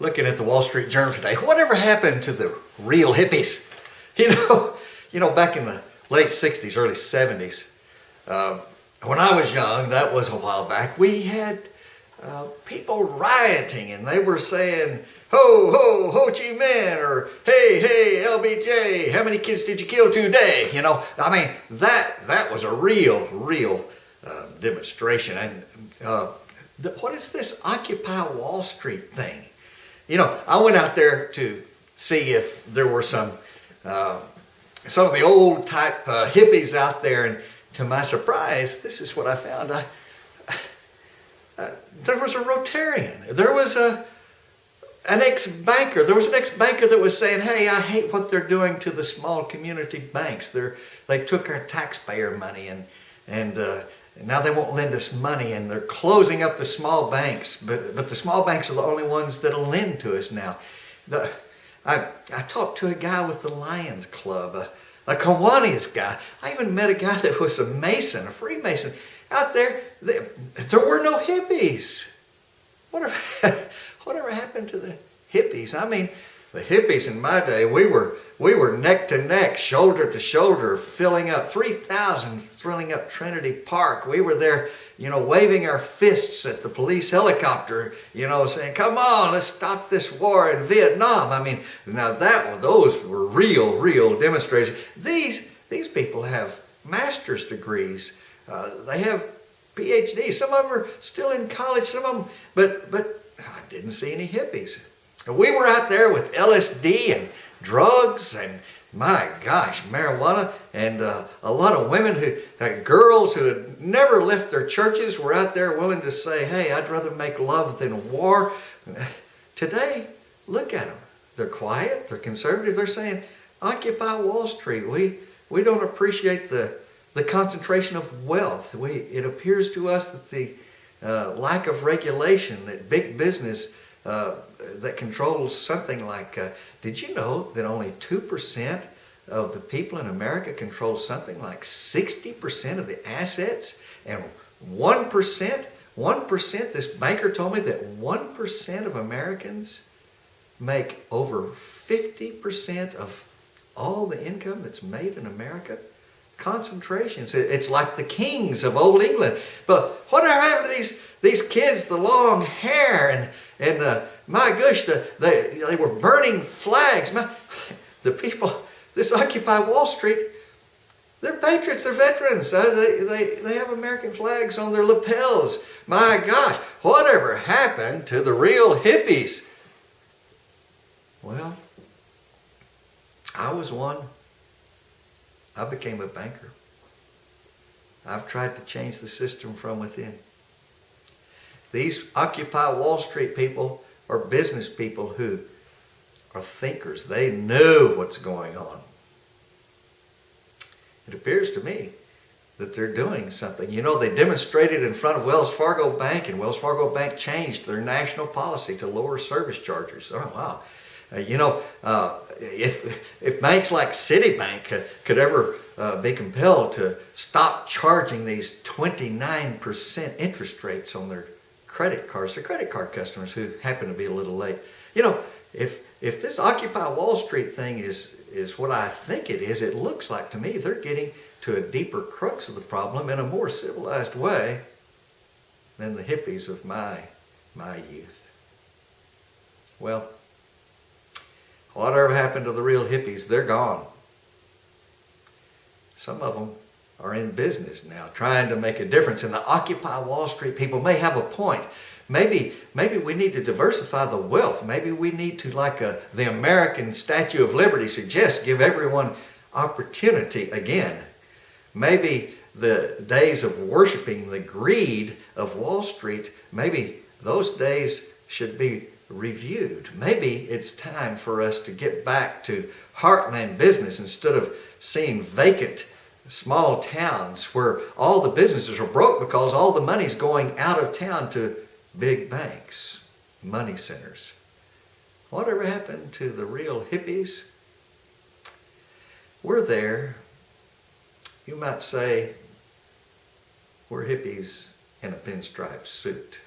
looking at the Wall Street Journal today. Whatever happened to the real hippies? You know, back in the late 60s, early 70s, when I was young, that was a while back, we had people rioting, and they were saying, ho, ho, Ho Chi Minh, or hey, hey, LBJ, how many kids did you kill today? You know, I mean, that was a real demonstration. And what is this Occupy Wall Street thing? You know, I went out there to see if there were some of the old type hippies out there, and to my surprise, this is what I found. There was a Rotarian. There was an ex-banker. There was an ex-banker that was saying, hey, I hate what they're doing to the small community banks. They took our taxpayer money, and now they won't lend us money, and they're closing up the small banks. But the small banks are the only ones that'll lend to us now. I talked to a guy with the Lions Club, a Kiwanis guy. I even met a guy that was a Mason, a Freemason. Out there, there were no hippies. Whatever happened to the hippies? I mean, the hippies in my day, we were neck to neck, shoulder to shoulder, filling up 3,000, filling up Trinity Park. We were there, you know, waving our fists at the police helicopter, you know, saying, come on, let's stop this war in Vietnam. I mean, now those were real demonstrators. These people have master's degrees. They have PhDs. Some of them are still in college, some of them, but I didn't see any hippies. We were out there with LSD and drugs and, my gosh, marijuana, and a lot of women girls who had never left their churches were out there willing to say, hey, I'd rather make love than war. Today, look at them. They're quiet, they're conservative, they're saying, Occupy Wall Street. We don't appreciate the concentration of wealth. It appears to us that the lack of regulation, that big business that controls something like, did you know that only 2% of the people in America control something like 60% of the assets? And 1%, this banker told me that 1% of Americans make over 50% of all the income that's made in America. Concentrations. It's like the kings of old England. But whatever happened to these kids, the long hair, and my gosh, they were burning flags. The people, this Occupy Wall Street, they're patriots, they're veterans. They have American flags on their lapels. My gosh, whatever happened to the real hippies? Well, I was one. I became a banker. I've tried to change the system from within. These Occupy Wall Street people are business people who are thinkers. They know what's going on. It appears to me that they're doing something. You know, they demonstrated in front of Wells Fargo Bank, and Wells Fargo Bank changed their national policy to lower service charges. Oh, wow. You know, if banks like Citi Bank could ever be compelled to stop charging these 29% interest rates on their credit cards, their credit card customers who happen to be a little late. You know, if this Occupy Wall Street thing is what I think it is, it looks like to me they're getting to a deeper crux of the problem in a more civilized way than the hippies of my youth. Well, whatever happened to the real hippies, they're gone. Some of them are in business now, trying to make a difference. And the Occupy Wall Street people may have a point. Maybe we need to diversify the wealth. Maybe we need to, like the American Statue of Liberty suggests, give everyone opportunity again. Maybe the days of worshiping the greed of Wall Street, maybe those days should be reviewed. Maybe it's time for us to get back to heartland business instead of seeing vacant small towns where all the businesses are broke because all the money's going out of town to big banks, money centers. Whatever happened to the real hippies? We're there. You might say we're hippies in a pinstripe suit.